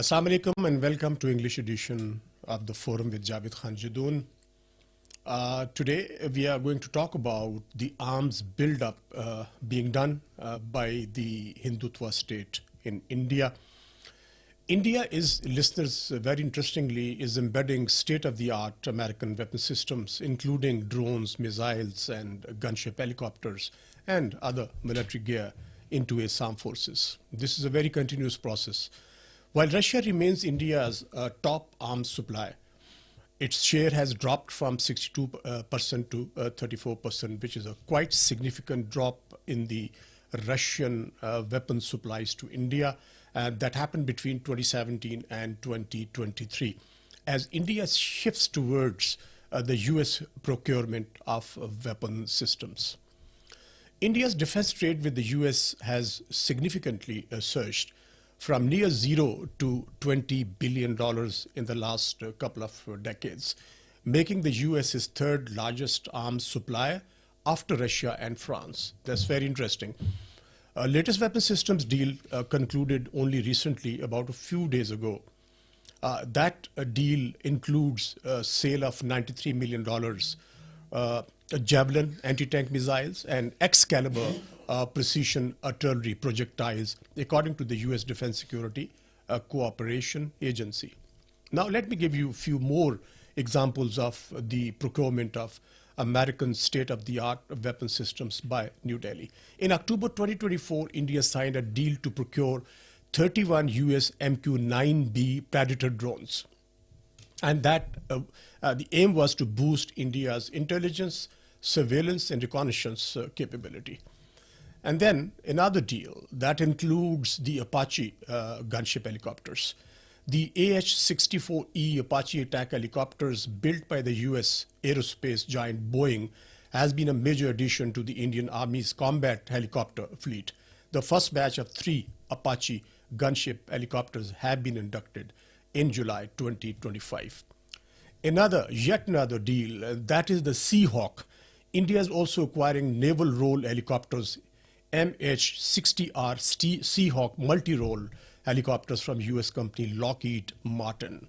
Assalamu alaikum and welcome to English edition of the Forum with Javed Khan Jadoon. Today we are going to talk about the arms build-up being done by the Hindutva state in India. India is, listeners, very interestingly, is embedding state-of-the-art American weapon systems, including drones, missiles, and gunship helicopters, and other military gear into its armed forces. This is a very continuous process. While Russia remains India's top arms supplier, its share has dropped from 62% to 34%, which is a quite significant drop in the Russian weapons supplies to India. That happened between 2017 and 2023, as India shifts towards the US procurement of weapon systems. India's defense trade with the US has significantly surged from near zero to $20 billion in the last couple of decades, making the US its third largest arms supplier after Russia and France. That's very interesting. Latest weapon systems deal concluded only recently, about a few days ago. That deal includes a sale of $93 million, Javelin anti-tank missiles, and Excalibur precision artillery projectiles, according to the US Defense Security Cooperation Agency. Now let me give you a few more examples of the procurement of American state-of-the-art weapon systems by New Delhi. In October 2024, India signed a deal to procure 31 US MQ-9B Predator drones. And that the aim was to boost India's intelligence, surveillance, and reconnaissance capability. And then another deal that includes the Apache gunship helicopters. The AH-64E Apache attack helicopters built by the US aerospace giant Boeing has been a major addition to the Indian Army's combat helicopter fleet. The first batch of 3 Apache gunship helicopters have been inducted in July 2025. Yet another deal, that is the Seahawk. India is also acquiring naval role helicopters, MH-60R Seahawk multi-role helicopters from US company Lockheed Martin.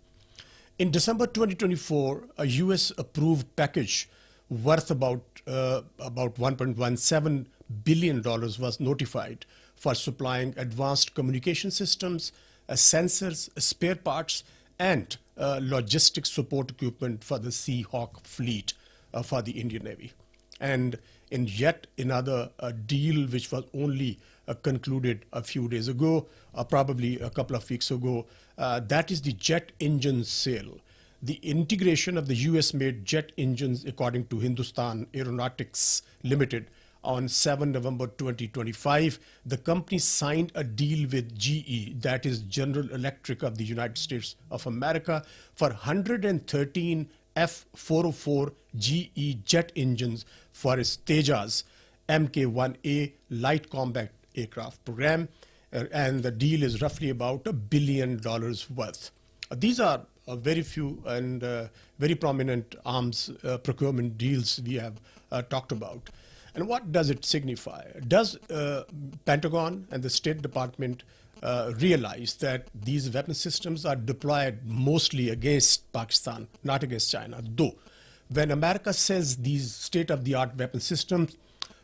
In December 2024, a US approved package worth about $1.17 billion was notified for supplying advanced communication systems, sensors, spare parts, and logistics support equipment for the Seahawk fleet for the Indian Navy. And in yet another deal which was only concluded a few days ago, probably a couple of weeks ago, that is the jet engine sale. The integration of the US-made jet engines, according to Hindustan Aeronautics Limited, on 7 November 2025, the company signed a deal with GE, that is General Electric of the United States of America, for 113 F-404 GE jet engines for its Tejas Mk-1A light combat aircraft program, and the deal is roughly about $1 billion worth. These are very few and very prominent arms procurement deals we have talked about. And what does it signify? Does Pentagon and the State Department realize that these weapon systems are deployed mostly against Pakistan, not against China? Though, when America says these state-of-the-art weapon systems,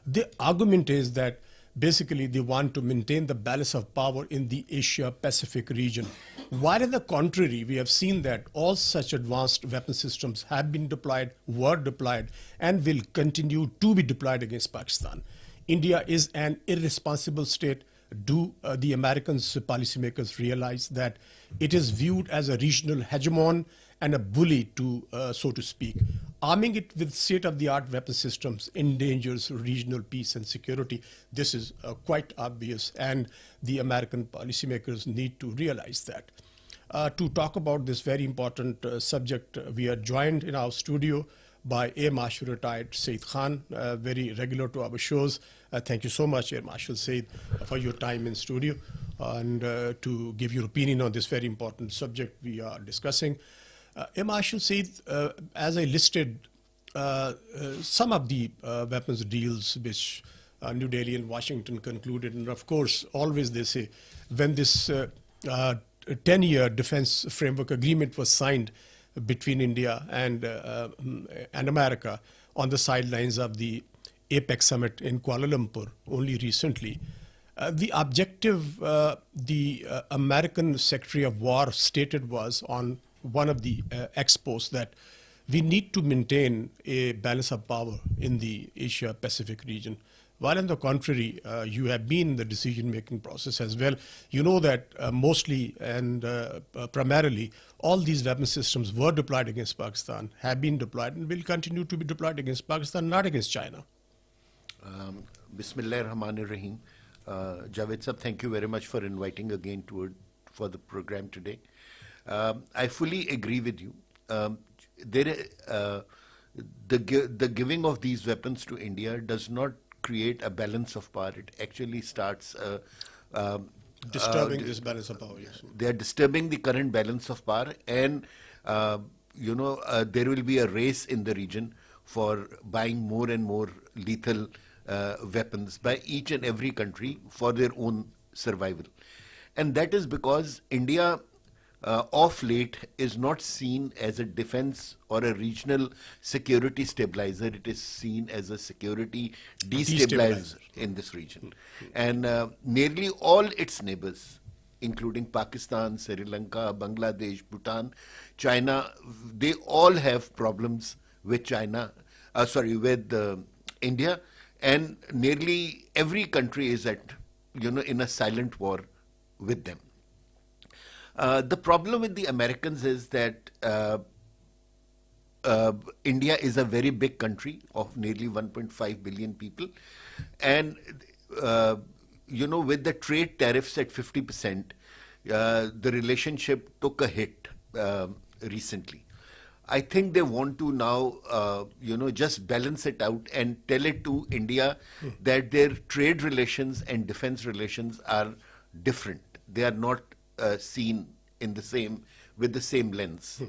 the argument is that basically they want to maintain the balance of power in the Asia-Pacific region. While on the contrary, we have seen that all such advanced weapon systems have been deployed, were deployed, and will continue to be deployed against Pakistan. India is an irresponsible state. Do the Americans policymakers realize that it is viewed as a regional hegemon and a bully, to so to speak? Arming it with state-of-the-art weapon systems endangers regional peace and security. This is quite obvious, and the American policymakers need to realize that. To talk about this very important subject, we are joined in our studio by Air Marshal retired Saeed Khan, very regular to our shows. Thank you so much, Air Marshal Saeed, for your time in studio and to give your opinion on this very important subject we are discussing. Air Marshal Saeed, as I listed some of the weapons deals which New Delhi and Washington concluded, and of course, always they say when this 10-year defense framework agreement was signed between India and America on the sidelines of the APEC summit in Kuala Lumpur only recently. The objective the American Secretary of War stated was on one of the expos that we need to maintain a balance of power in the Asia-Pacific region. While on the contrary, you have been in the decision-making process as well. You know that mostly and primarily all these weapon systems were deployed against Pakistan, have been deployed and will continue to be deployed against Pakistan, not against China. Bismillah ar-Rahman ar-Rahim. Javed sir, thank you very much for inviting again for the program today. I fully agree with you. The giving of these weapons to India does not create a balance of power. It actually starts disturbing this balance of power. Yes. They are disturbing the current balance of power, and there will be a race in the region for buying more and more lethal weapons by each and every country for their own survival. And that is because India of late is not seen as a defense or a regional security stabilizer. It is seen as a security destabilizer in this region. And nearly all its neighbors, including Pakistan, Sri Lanka, Bangladesh, Bhutan, China, they all have problems with India, and nearly every country is in a silent war with them. The problem with the Americans is that India is a very big country of nearly 1.5 billion people, and with the trade tariffs at 50%, the relationship took a hit recently. I think they want to now, just balance it out and tell it to India that their trade relations and defense relations are different. They are not seen with the same lens.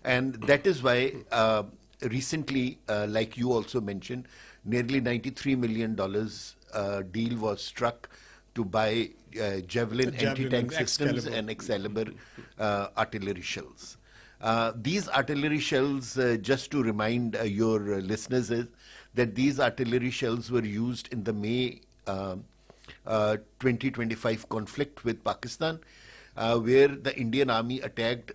And that is why recently, like you also mentioned, nearly $93 million deal was struck to buy Javelin anti-tank systems and Excalibur artillery shells. These artillery shells, just to remind your listeners, is that these artillery shells were used in the May 2025 conflict with Pakistan, where the Indian Army attacked,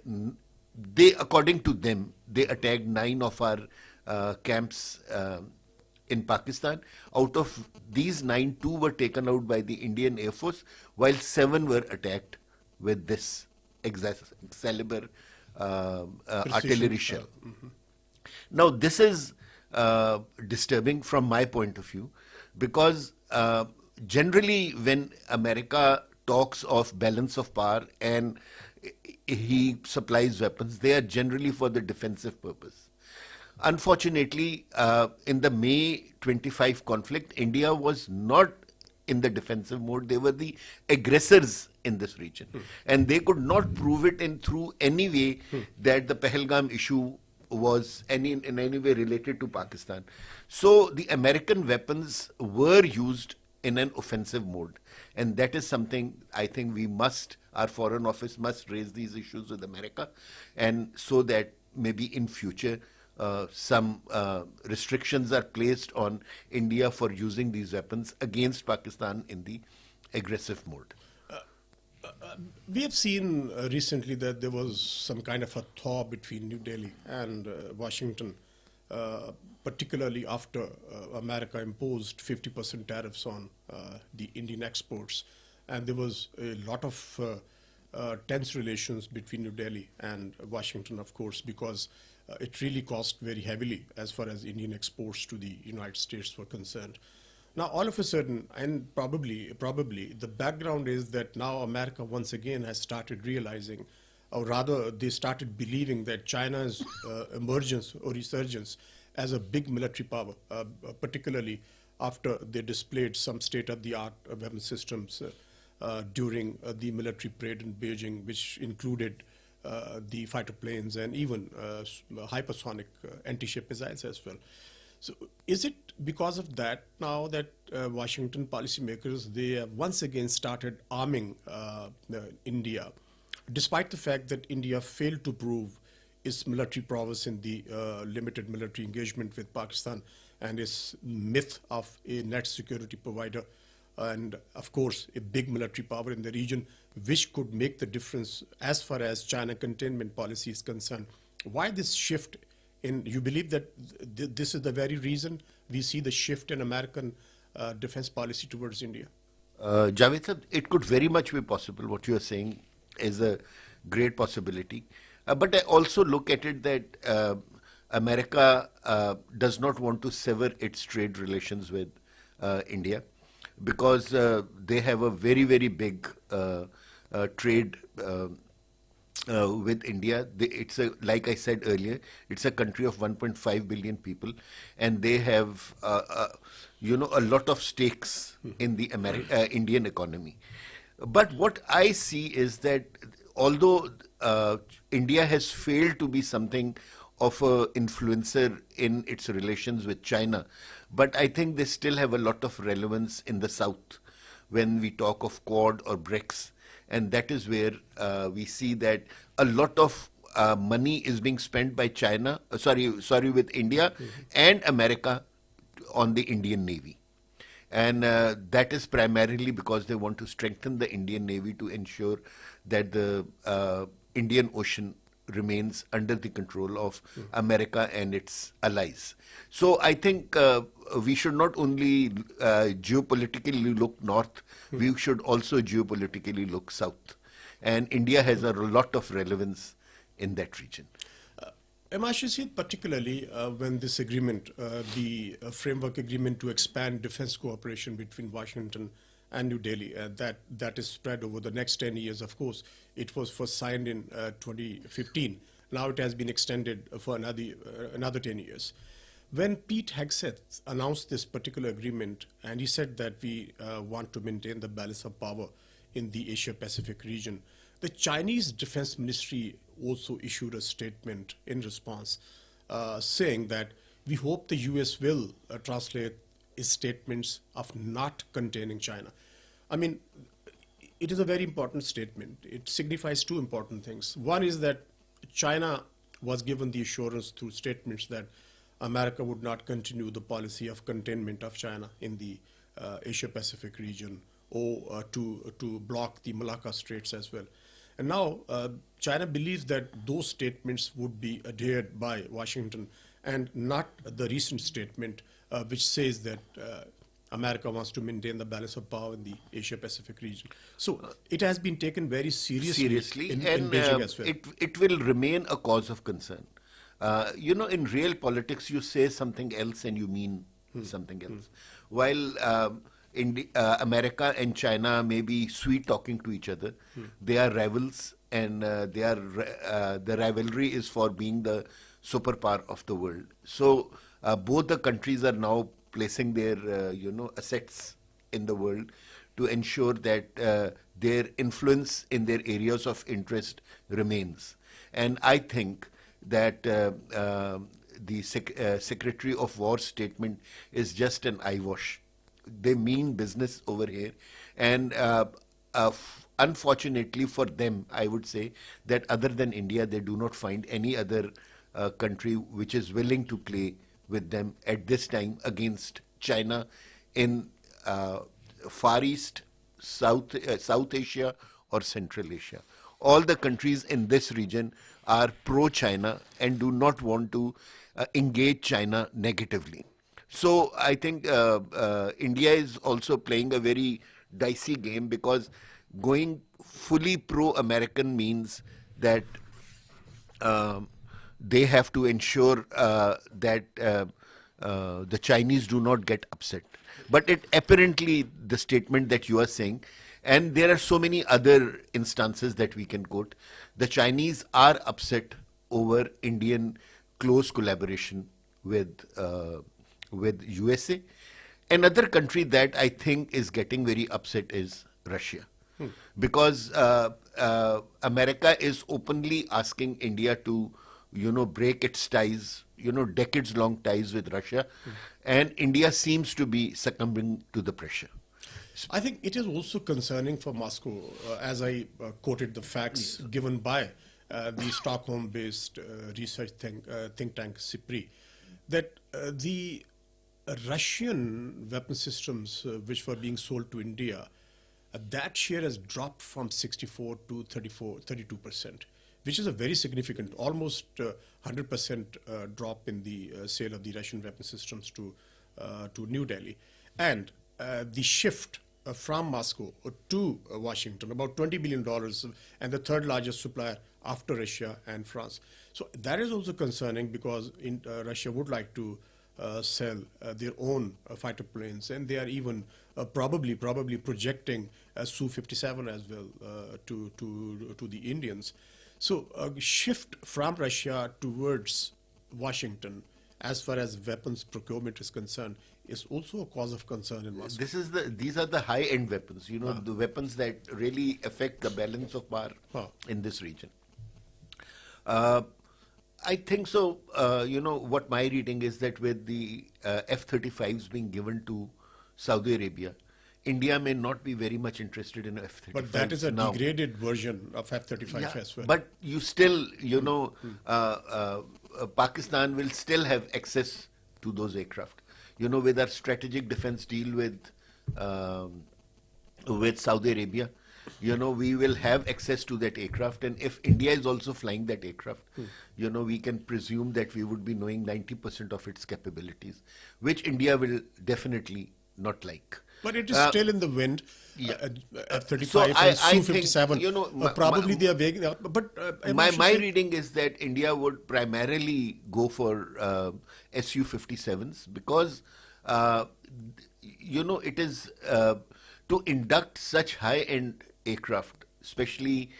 according to them, they attacked 9 of our camps in Pakistan. Out of these 9, 2 were taken out by the Indian Air Force, while 7 were attacked with this Excalibur artillery shell. Now, this is disturbing from my point of view, because generally when America talks of balance of power and he supplies weapons, they are generally for the defensive purpose. Unfortunately, in the May 25 conflict, India was not in the defensive mode. They were the aggressors in this region. And they could not prove it through any way that the Pahalgam issue was in any way related to Pakistan. So the American weapons were used in an offensive mode. And that is something I think our Foreign Office must raise these issues with America, and so that maybe in future some restrictions are placed on India for using these weapons against Pakistan in the aggressive mode. We have seen recently that there was some kind of a thaw between New Delhi and Washington, particularly after America imposed 50% tariffs on the Indian exports. And there was a lot of tense relations between New Delhi and Washington, of course, because it really cost very heavily as far as Indian exports to the United States were concerned. Now, all of a sudden, and probably the background is that now America once again has started realizing, or rather they started believing, that China's emergence or resurgence as a big military power, particularly after they displayed some state-of-the-art weapon systems during the military parade in Beijing, which included the fighter planes and even hypersonic anti-ship missiles as well. So is it because of that now that Washington policymakers, they have once again started arming India despite the fact that India failed to prove its military prowess in the limited military engagement with Pakistan and its myth of a net security provider, and of course a big military power in the region, which could make the difference as far as China containment policy is concerned. Why this shift in, you believe that this is the very reason we see the shift in American defense policy towards India? Javed sir, it could very much be possible. What you are saying is a great possibility. But I also look at it that America does not want to sever its trade relations with India, because they have a very, very big trade with India. It's a, like I said earlier, it's a country of 1.5 billion people, and they have, a lot of stakes in the Indian economy. But what I see is that although India has failed to be something of an influencer in its relations with China, but I think they still have a lot of relevance in the South when we talk of Quad or BRICS. And that is where we see that a lot of money is being spent by China, with India and America on the Indian Navy. And that is primarily because they want to strengthen the Indian Navy to ensure that the Indian Ocean remains under the control of America and its allies. So I think we should not only geopolitically look north, we should also geopolitically look south. And India has a lot of relevance in that region. Rashid, particularly when this agreement, the framework agreement to expand defense cooperation between Washington and New Delhi, that is spread over the next 10 years. Of course, it was first signed in 2015. Now it has been extended for another 10 years. When Pete Hegseth announced this particular agreement, and he said that we want to maintain the balance of power in the Asia-Pacific region, the Chinese Defense Ministry also issued a statement in response, saying that we hope the US will translate its statements of not containing China. I mean, it is a very important statement. It signifies two important things. One is that China was given the assurance through statements that America would not continue the policy of containment of China in the Asia-Pacific region, or to block the Malacca Straits as well. And now China believes that those statements would be adhered by Washington, and not the recent statement which says that America wants to maintain the balance of power in the Asia-Pacific region. So it has been taken very seriously in Beijing as well. It will remain a cause of concern. In real politics, you say something else and you mean something else. While America and China may be sweet talking to each other, they are rivals, and the rivalry is for being the superpower of the world. So both the countries are now placing their assets in the world to ensure that their influence in their areas of interest remains. And I think that the Secretary of War's statement is just an eyewash. They mean business over here, and unfortunately for them, I would say that other than India, they do not find any other country which is willing to play with them at this time against China in Far East, South Asia or Central Asia. All the countries in this region are pro-China and do not want to engage China negatively. So I think India is also playing a very dicey game, because going fully pro-American means that they have to ensure that the Chinese do not get upset. But it apparently, the statement that you are saying, and there are so many other instances that we can quote, the Chinese are upset over Indian close collaboration with USA. Another country that I think is getting very upset is Russia, because America is openly asking India to, break its ties, decades-long ties with Russia, and India seems to be succumbing to the pressure. I think it is also concerning for Moscow, as I quoted the facts given by the Stockholm-based research think tank CIPRI, that the Russian weapon systems which were being sold to India, that share has dropped from 64 to 32%, which is a very significant, almost 100% drop in the sale of the Russian weapon systems to New Delhi. And the shift from Moscow to Washington, about $20 billion, and the third largest supplier after Russia and France. So that is also concerning because Russia would like to sell their own fighter planes, and they are even probably projecting a Su-57 as well to the Indians. So a shift from Russia towards Washington, as far as weapons procurement is concerned, is also a cause of concern in Moscow. These are the high-end weapons, the weapons that really affect the balance of power in this region. I think so. What my reading is that with the F-35s being given to Saudi Arabia, India may not be very much interested in F-35s. But that is a now. Degraded version of F-35 as well. But you still, Pakistan will still have access to those aircraft. With our strategic defense deal with Saudi Arabia, we will have access to that aircraft. And if India is also flying that aircraft, we can presume that we would be knowing 90% of its capabilities, which India will definitely not like. But it is still in the wind. F-35 so and Su-57. Probably they are vague. But my reading is that India would primarily go for Su-57s because, it is to induct such high-end aircraft, especially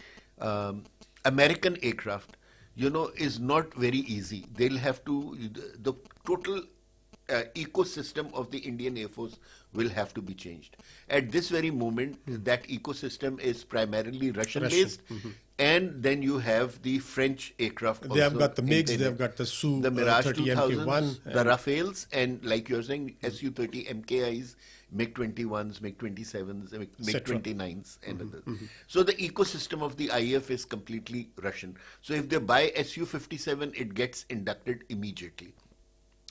American aircraft, is not very easy. They'll have to, the total ecosystem of the Indian Air Force will have to be changed. At this very moment, that ecosystem is primarily Russian-based, and then you have the French aircraft. They have got the MiGs, they have got the the Mirage Su-30 MK1, the Rafales, and like you're saying, Su-30 MKIs, MiG-21s, MiG-27s, MiG-29s, and others. So the ecosystem of the IAF is completely Russian. So if they buy Su-57, it gets inducted immediately.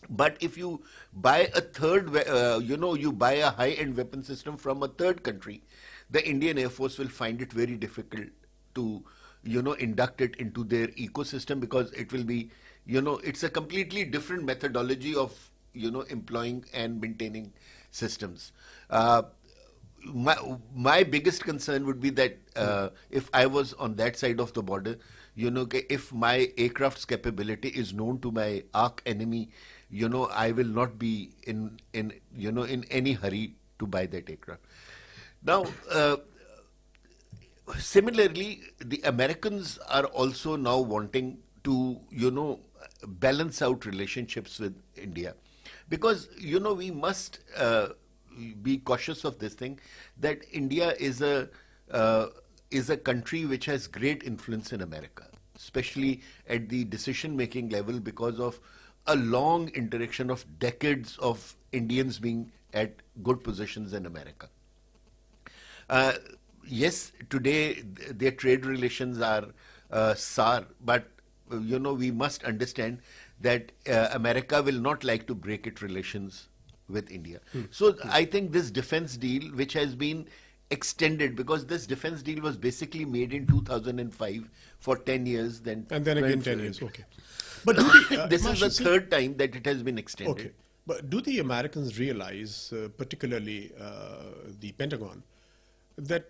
But if you buy a third, you buy a high-end weapon system from a third country, the Indian Air Force will find it very difficult to, induct it into their ecosystem because it will be, it's a completely different methodology of, employing and maintaining systems. My biggest concern would be that if I was on that side of the border, if my aircraft's capability is known to my arch enemy, I will not be in any hurry to buy that aircraft. Now, similarly, the Americans are also now wanting to, balance out relationships with India, because we must be cautious of this thing that India is a country which has great influence in America, especially at the decision-making level because of a long interaction of decades of Indians being at good positions in America. Yes, today their trade relations are sour, but we must understand that America will not like to break its relations with India. So I think this defense deal, which has been extended, because this defense deal was basically made in 2005 for 10 years, then and then again 10 years. Okay. But this is the third time that it has been extended. Okay. But do the Americans realize, particularly the Pentagon, that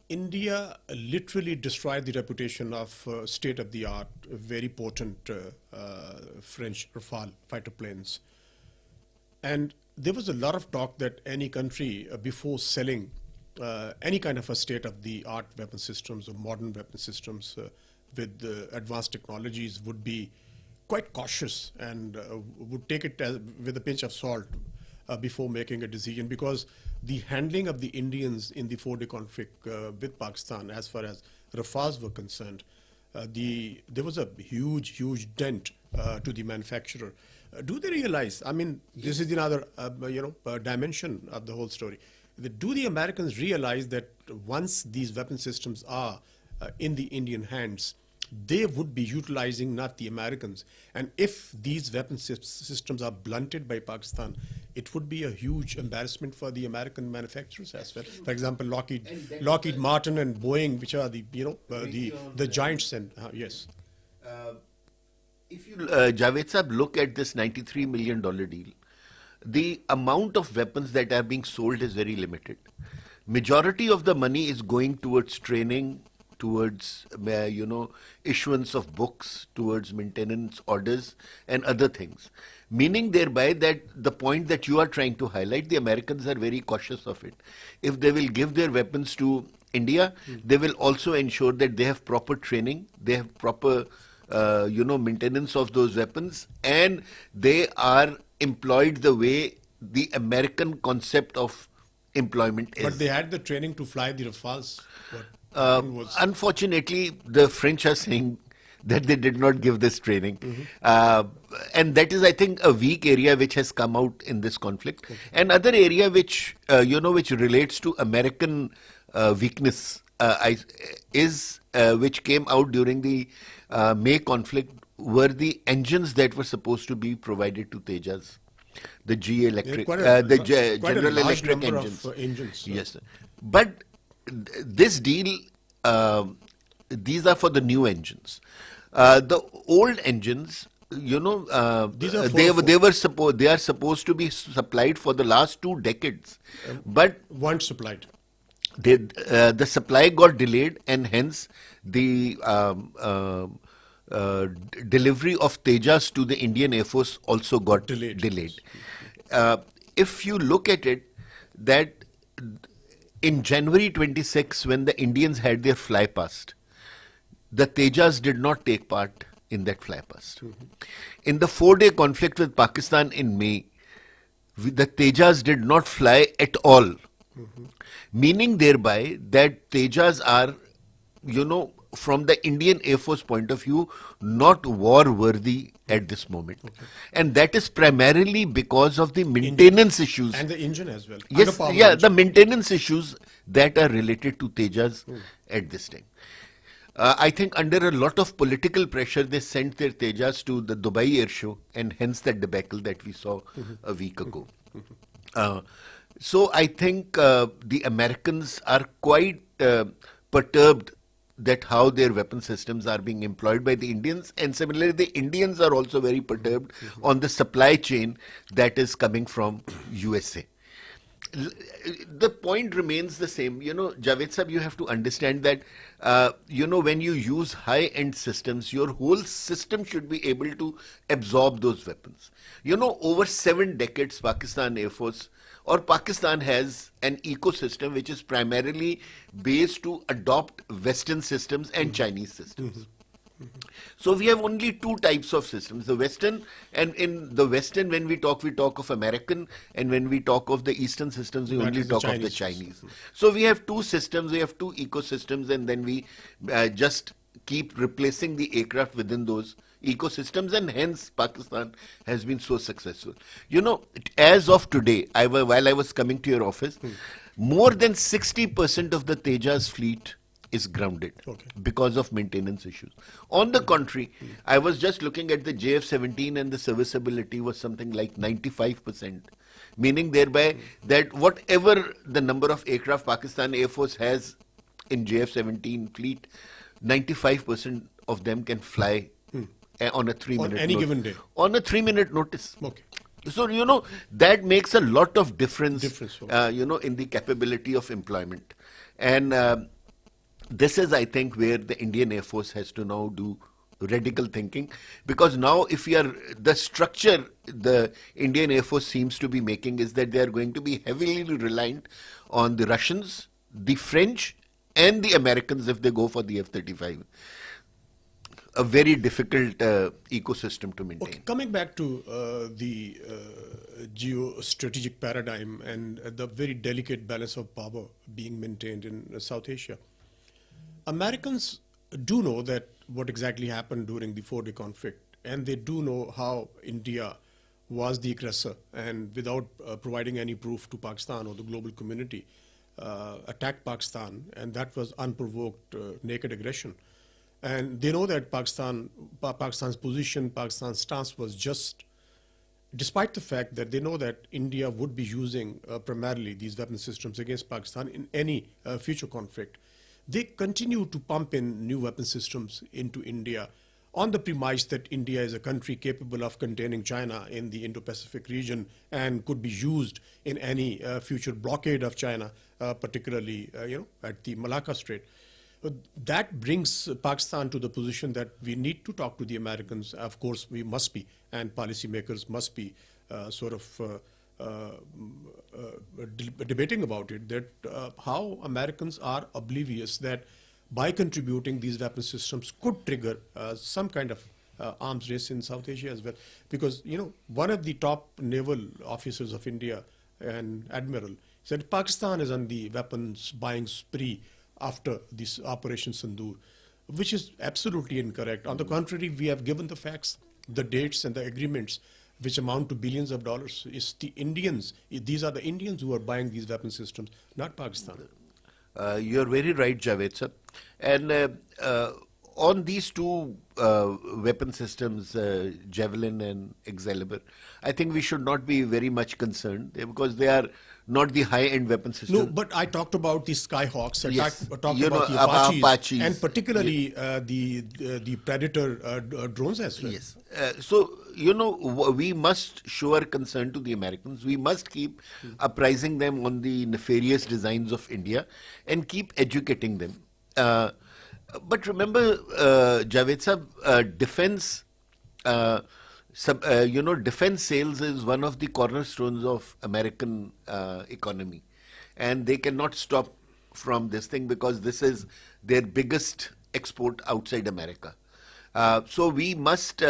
India literally destroyed the reputation of state-of-the-art, very potent French Rafale fighter planes? And there was a lot of talk that any country, before selling any kind of a state-of-the-art weapon systems or modern weapon systems with advanced technologies, would be quite cautious and would take it with a pinch of salt before making a decision, because the handling of the Indians in the four-day conflict with Pakistan, as far as Rafales were concerned, there was a huge dent to the manufacturer. Do they realize? I mean, this is another dimension of the whole story. do the Americans realize that once these weapon systems are in the Indian hands, they would be utilizing not the Americans. And if these weapon systems are blunted by Pakistan, it would be a huge embarrassment for the American manufacturers as well. For example, Lockheed Martin and Boeing, which are the the giants. And yes, If you, Javed Saab, look at this $93 million deal, the amount of weapons that are being sold is very limited. Majority of the money is going towards training, towards issuance of books, towards maintenance orders and other things. Meaning thereby that the point that you are trying to highlight, the Americans are very cautious of it. If they will give their weapons to India, they will also ensure that they have proper training, they have proper maintenance of those weapons, and they are employed the way the American concept of employment is. But they had the training to fly the Rafales. Unfortunately, the French are saying that they did not give this training. And that is, I think, a weak area which has come out in this conflict. Okay. Another area which, which relates to American weakness which came out during the May conflict were the engines that were supposed to be provided to Tejas. The GE Electric, General Electric engines. Yes, but this deal, these are for the new engines. The old engines, they are supposed to be supplied for the last 2 decades, but weren't supplied. The supply got delayed, and hence the delivery of Tejas to the Indian Air Force also got delayed. If you look at it, that in January 26, when the Indians had their fly past, the Tejas did not take part in that fly past. In the 4-day conflict with Pakistan in May, the Tejas did not fly at all. Meaning thereby that Tejas are, from the Indian Air Force point of view, not war worthy at this moment. And that is primarily because of the maintenance issues. And the engine as well. Yes, the maintenance issues that are related to Tejas at this time. I think under a lot of political pressure, they sent their Tejas to the Dubai Air Show, and hence that debacle that we saw a week ago. So I think the Americans are quite perturbed that how their weapon systems are being employed by the Indians, and similarly the Indians are also very perturbed on the supply chain that is coming from USA. The point remains the same. Javed Saab, you have to understand that, when you use high-end systems, your whole system should be able to absorb those weapons. Over 7 decades, Pakistan Air Force or Pakistan has an ecosystem which is primarily based to adopt Western systems and Chinese systems. So we have only 2 types of systems, the Western, and in the Western when we talk of American, and when we talk of the Eastern systems, we only talk of the Chinese. So we have 2 systems, we have 2 ecosystems, and then we just keep replacing the aircraft within those ecosystems, and hence Pakistan has been so successful. As of today, while I was coming to your office, more than 60% of the Tejas fleet is grounded because of maintenance issues. On the contrary, I was just looking at the JF-17 and the serviceability was something like 95%, meaning thereby that whatever the number of aircraft Pakistan Air Force has in JF-17 fleet, 95% of them can fly on a 3-minute on any given day. On a 3-minute notice. So, that makes a lot of difference, in the capability of employment. And this is, I think, where the Indian Air Force has to now do radical thinking, because now the structure the Indian Air Force seems to be making is that they are going to be heavily reliant on the Russians, the French and the Americans if they go for the F-35. A very difficult ecosystem to maintain. Okay, coming back to the geostrategic paradigm and the very delicate balance of power being maintained in South Asia. Americans do know that what exactly happened during the 4-day conflict, and they do know how India was the aggressor, and without providing any proof to Pakistan or the global community, attacked Pakistan, and that was unprovoked, naked aggression. And they know that Pakistan's position, Pakistan's stance was just, despite the fact that they know that India would be using primarily these weapon systems against Pakistan in any future conflict. They continue to pump in new weapon systems into India on the premise that India is a country capable of containing China in the Indo-Pacific region and could be used in any future blockade of China, particularly at the Malacca Strait. That brings Pakistan to the position that we need to talk to the Americans. Of course, we must be, and policymakers must be debating about it, that how Americans are oblivious that by contributing these weapon systems could trigger some kind of arms race in South Asia as well. Because, one of the top naval officers of India, an admiral, said Pakistan is on the weapons buying spree after this Operation Sindoor, which is absolutely incorrect. On the contrary, we have given the facts, the dates and the agreements, which amount to billions of dollars. It's the Indians, these are the Indians who are buying these weapon systems, not Pakistan. You're very right, Javed sir. And on these two weapon systems, Javelin and Excalibur, I think we should not be very much concerned because they are not the high-end weapon systems. No, but I talked about the Skyhawks, Yes. talked about the Apaches. and particularly the Predator drones as well. Yes. So, we must show our concern to the Americans. We must keep apprising them on the nefarious designs of India and keep educating them. But remember, Javed sir, defense, defense sales is one of the cornerstones of American economy, and they cannot stop from this thing because this is their biggest export outside America. So we must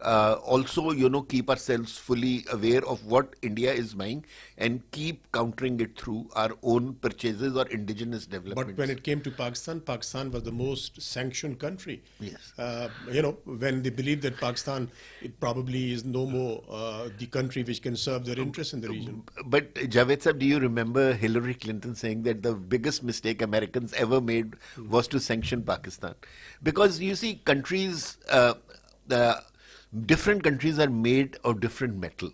also, keep ourselves fully aware of what India is buying and keep countering it through our own purchases or indigenous developments. But when it came to Pakistan, Pakistan was the most sanctioned country. Yes. When they believe that Pakistan, it probably is no more the country which can serve their interests in the region. But Javed sir, do you remember Hillary Clinton saying that the biggest mistake Americans ever made was to sanction Pakistan? Because you see, countries, different countries are made of different metal.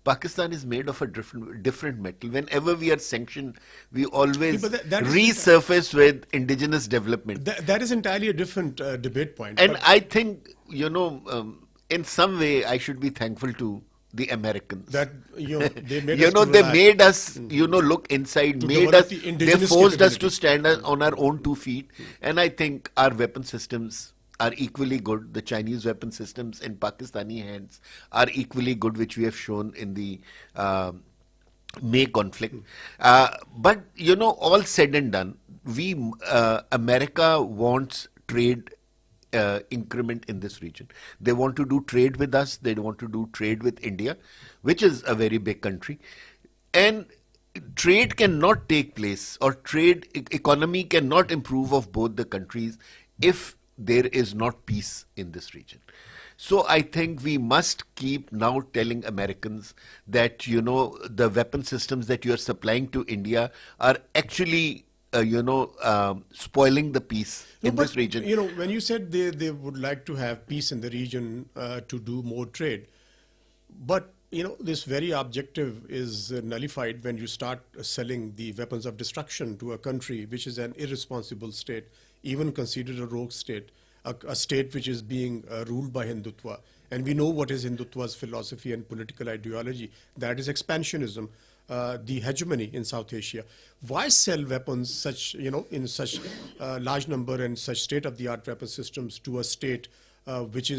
Pakistan is made of a different metal. Whenever we are sanctioned, we always resurface with indigenous development. That is entirely a different debate point. And I think, in some way, I should be thankful to the Americans. That they made they made us look inside, they forced us to stand on our own 2 feet. And I think our weapon systems are equally good. The Chinese weapon systems in Pakistani hands are equally good, which we have shown in the May conflict. But all said and done, America wants trade increment in this region. They want to do trade with us. They want to do trade with India, which is a very big country. And trade cannot take place, or trade economy cannot improve of both the countries if there is not peace in this region. So I think we must keep now telling Americans that, the weapon systems that you are supplying to India are actually, spoiling the peace in this region. When you said they would like to have peace in the region to do more trade, but this very objective is nullified when you start selling the weapons of destruction to a country which is an irresponsible state, even considered a rogue state, a state which is being ruled by Hindutva. And we know what is Hindutva's philosophy and political ideology. That is expansionism, the hegemony in South Asia. Why sell weapons in such large number and such state-of-the-art weapon systems to a state which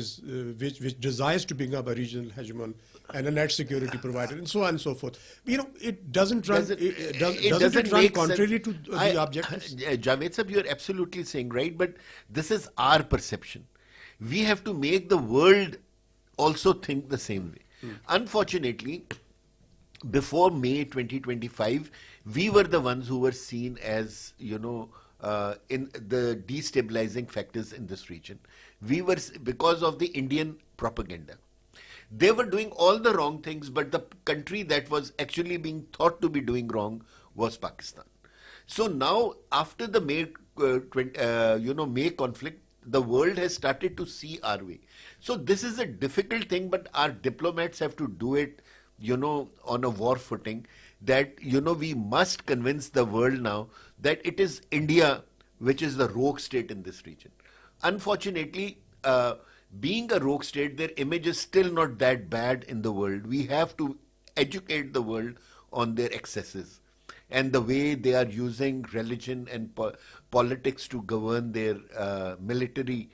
desires to become a regional hegemon and a net security provider, and so on and so forth? It doesn't run. It doesn't run contrary to the objectives. Javed sir, you're absolutely saying right, but this is our perception. We have to make the world also think the same way. Unfortunately, before May 2025, we were the ones who were seen as, in the destabilizing factors in this region. We were, because of the Indian propaganda. They were doing all the wrong things, but the country that was actually being thought to be doing wrong was Pakistan. So now, after the May conflict, the world has started to see our way. So this is a difficult thing, but our diplomats have to do it, on a war footing. That we must convince the world now that it is India which is the rogue state in this region. Unfortunately, being a rogue state, their image is still not that bad in the world. We have to educate the world on their excesses and the way they are using religion and politics to govern their military,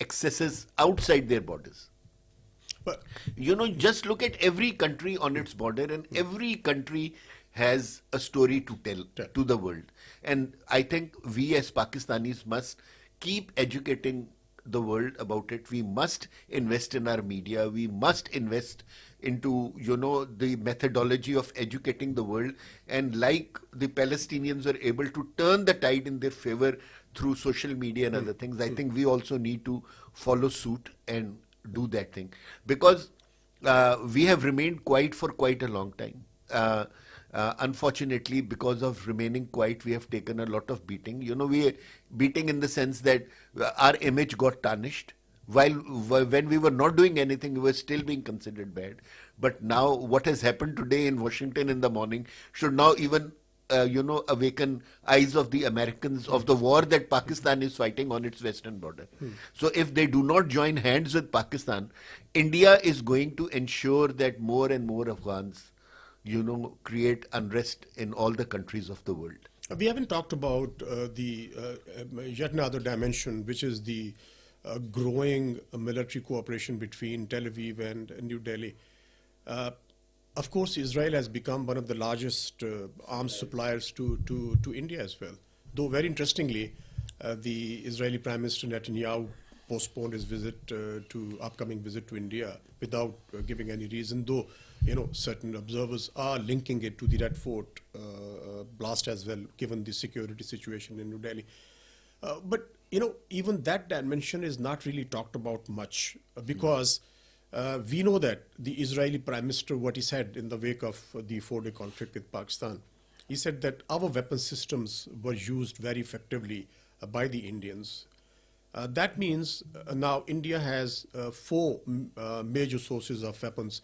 excesses outside their borders. But Just look at every country on its border, and every country has a story to tell to the world. And I think we as Pakistanis must keep educating the world about it. We must invest in our media. We must invest into, the methodology of educating the world. And like the Palestinians were able to turn the tide in their favor through social media and other things, I think we also need to follow suit and do that thing. Because we have remained quiet for quite a long time. Unfortunately, because of remaining quiet, we have taken a lot of beating. We beating in the sense that our image got tarnished. While when we were not doing anything, we were still being considered bad. But now, what has happened today in Washington in the morning should now even awaken eyes of the Americans of the war that Pakistan is fighting on its western border. So if they do not join hands with Pakistan, India is going to ensure that more and more Afghans create unrest in all the countries of the world. we haven't talked about the yet another dimension, which is the growing military cooperation between Tel Aviv and New Delhi. Of course, Israel has become one of the largest arms suppliers to India as well. Though very interestingly, the Israeli Prime Minister Netanyahu postponed his upcoming visit to India without giving any reason, though certain observers are linking it to the Red Fort blast as well, given the security situation in New Delhi. But even that dimension is not really talked about much, because we know that the Israeli Prime Minister, what he said in the wake of the 4-day conflict with Pakistan, he said that our weapon systems were used very effectively by the Indians. That means now India has 4 major sources of weapons,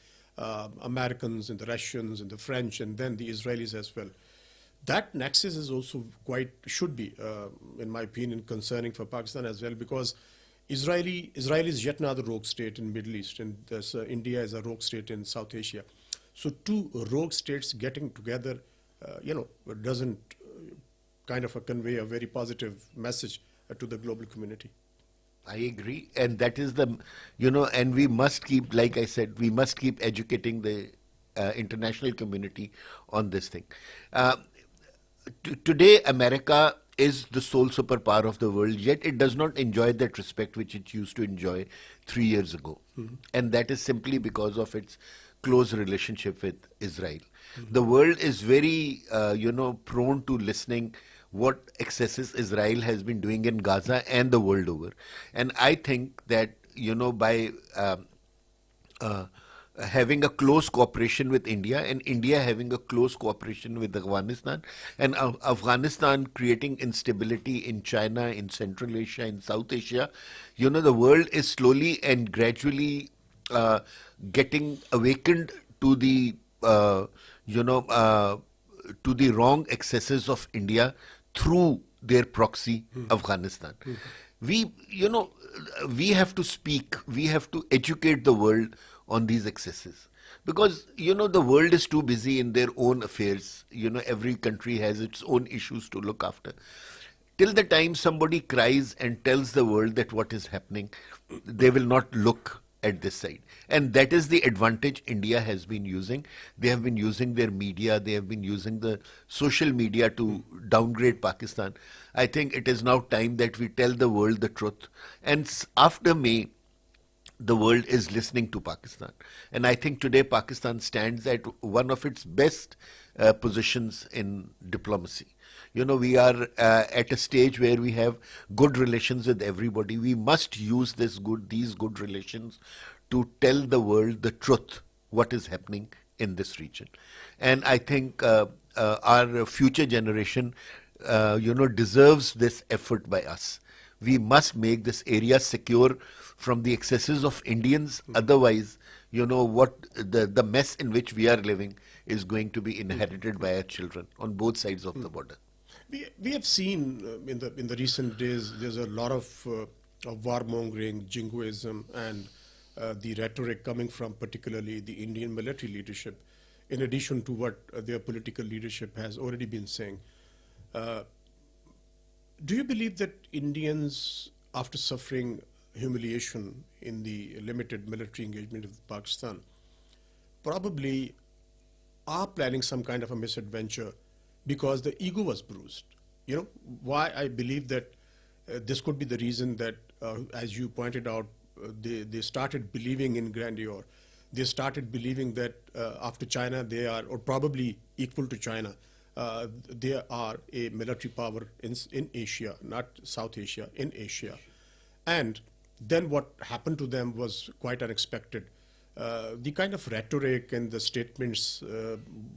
Americans and the Russians and the French, and then the Israelis as well. That nexus is also should be, in my opinion, concerning for Pakistan as well, because Israel is yet another rogue state in Middle East, and India is a rogue state in South Asia. So 2 rogue states getting together, doesn't kind of convey a very positive message to the global community. I agree, and that is and we must keep, like I said, we must keep educating the international community on this thing. Today, America is the sole superpower of the world, yet it does not enjoy that respect which it used to enjoy 3 years ago. And that is simply because of its close relationship with Israel. The world is very, prone to listening what excesses Israel has been doing in Gaza and the world over. And I think that, by having a close cooperation with India, and India having a close cooperation with Afghanistan, and Afghanistan creating instability in China, in Central Asia, in South Asia, the world is slowly and gradually getting awakened to the, to the wrong excesses of India through their proxy, Afghanistan. We have to speak, we have to educate the world on these excesses, because the world is too busy in their own affairs. Every country has its own issues to look after. Till the time somebody cries and tells the world that what is happening, they will not look at this side. And that is the advantage India has been using. They have been using their media, they have been using the social media to downgrade Pakistan. I think it is now time that we tell the world the truth. And after May, the world is listening to Pakistan. And I think today Pakistan stands at one of its best positions in diplomacy. We are at a stage where we have good relations with everybody. We must use these good relations to tell the world the truth, what is happening in this region. And I think our future generation, deserves this effort by us. We must make this area secure from the excesses of Indians. Otherwise, what the mess in which we are living is going to be inherited by our children on both sides of the border. We have seen in the recent days there's a lot of warmongering, jingoism, and the rhetoric coming from particularly the Indian military leadership, in addition to what their political leadership has already been saying. Do you believe that Indians, after suffering humiliation in the limited military engagement with Pakistan, probably are planning some kind of a misadventure because the ego was bruised? Why I believe that this could be the reason that, as you pointed out, they started believing in grandeur. They started believing that after China, they are, or probably equal to China, they are a military power in Asia, not South Asia, in Asia. And then what happened to them was quite unexpected. The kind of rhetoric and the statements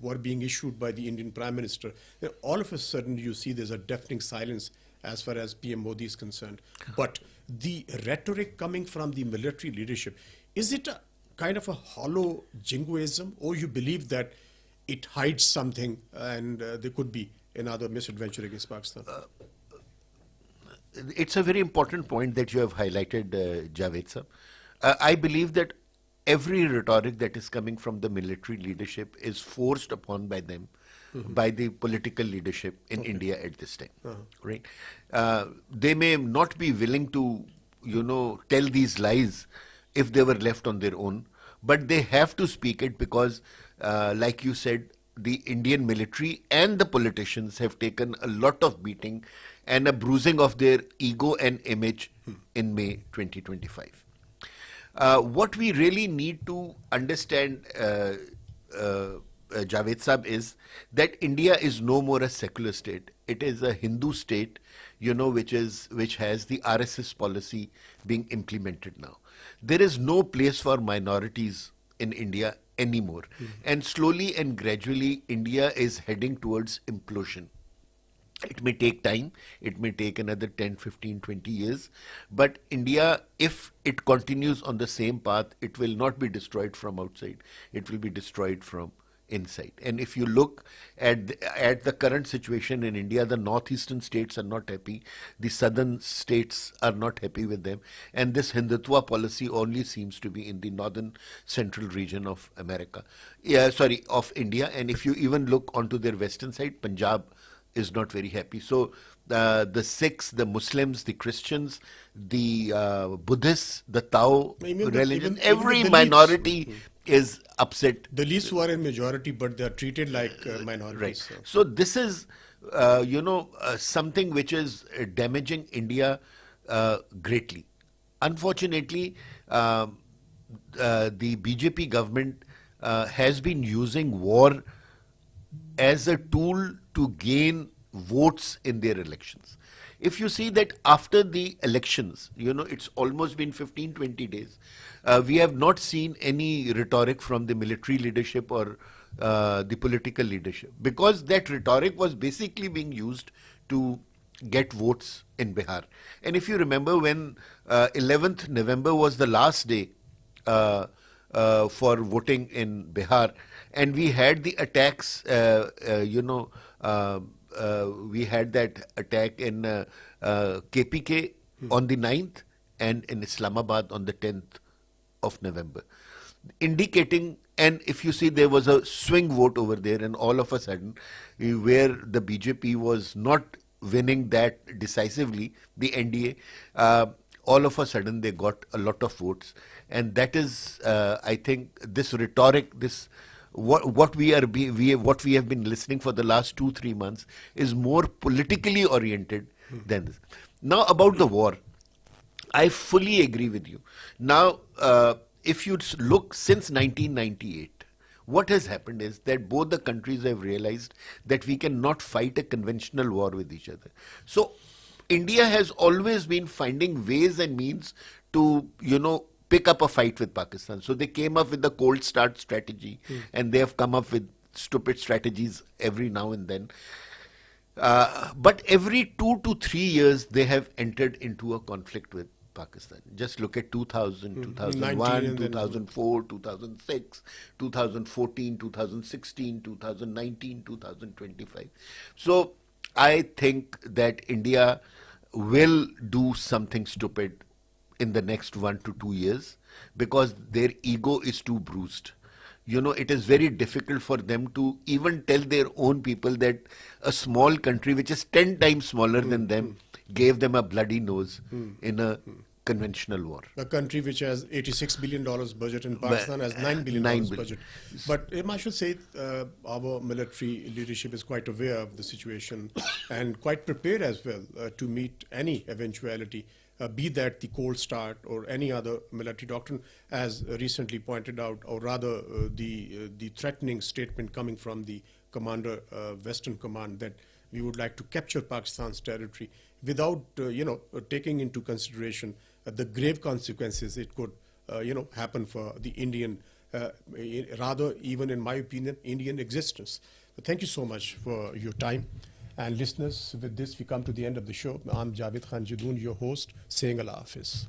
were being issued by the Indian Prime Minister. All of a sudden, you see there's a deafening silence as far as PM Modi is concerned. But the rhetoric coming from the military leadership, is it a kind of a hollow jingoism, or you believe that it hides something and there could be another misadventure against Pakistan? It's a very important point that you have highlighted, Javed sir. I believe that every rhetoric that is coming from the military leadership is forced upon by them, by the political leadership in India at this time, right? They may not be willing to, tell these lies if they were left on their own, but they have to speak it because, like you said, the Indian military and the politicians have taken a lot of beating and a bruising of their ego and image in May 2025. What we really need to understand, Javed Sahab, is that India is no more a secular state. It is a Hindu state, which has the RSS policy being implemented now. There is no place for minorities in India anymore. And slowly and gradually, India is heading towards implosion. It may take time, it may take another 10, 15, 20 years, but India, if it continues on the same path, it will not be destroyed from outside, it will be destroyed from inside. And if you look at the current situation in India, the northeastern states are not happy, the southern states are not happy with them, and this Hindutva policy only seems to be in the northern central region of of India. And if you even look onto their western side, Punjab is not very happy. So the Sikhs, the Muslims, the Christians, the Buddhists, the Tao religion, every minority is upset. The least who are in majority, but they are treated like minorities. Right. So this is, something which is damaging India greatly. Unfortunately, the BJP government has been using war as a tool to gain votes in their elections. If you see that after the elections, it's almost been 15, 20 days, we have not seen any rhetoric from the military leadership or the political leadership, because that rhetoric was basically being used to get votes in Bihar. And if you remember, when 11th November was the last day for voting in Bihar, and we had the attacks, we had that attack in KPK on the 9th and in Islamabad on the 10th of November, indicating, and if you see, there was a swing vote over there, and all of a sudden, where the BJP was not winning that decisively, the NDA, all of a sudden they got a lot of votes. And that is, I think, this rhetoric, this what we have been listening for the last 2-3 months is more politically oriented than this. Now about the war, I fully agree with you. Now, if you look since 1998, what has happened is that both the countries have realized that we cannot fight a conventional war with each other. So India has always been finding ways and means to, pick up a fight with Pakistan. So they came up with the cold start strategy, and they have come up with stupid strategies every now and then. But every 2 to 3 years, they have entered into a conflict with Pakistan. Just look at 2000, 2001, 2004, 2006, 2014, 2016, 2019, 2025. So I think that India will do something stupid in the next 1 to 2 years because their ego is too bruised. It is very difficult for them to even tell their own people that a small country which is 10 times smaller than them gave them a bloody nose in a conventional war. A country which has $86 billion budget and Pakistan has $9 billion budget. But I should say our military leadership is quite aware of the situation and quite prepared as well to meet any eventuality. Be that the cold start or any other military doctrine, as recently pointed out, or rather the threatening statement coming from the commander, Western Command, that we would like to capture Pakistan's territory without, taking into consideration the grave consequences it could, happen for the Indian, rather even in my opinion, Indian existence. But thank you so much for your time. And listeners, with this, we come to the end of the show. I'm Javed Khan Jadoon, your host, saying Allah Hafiz.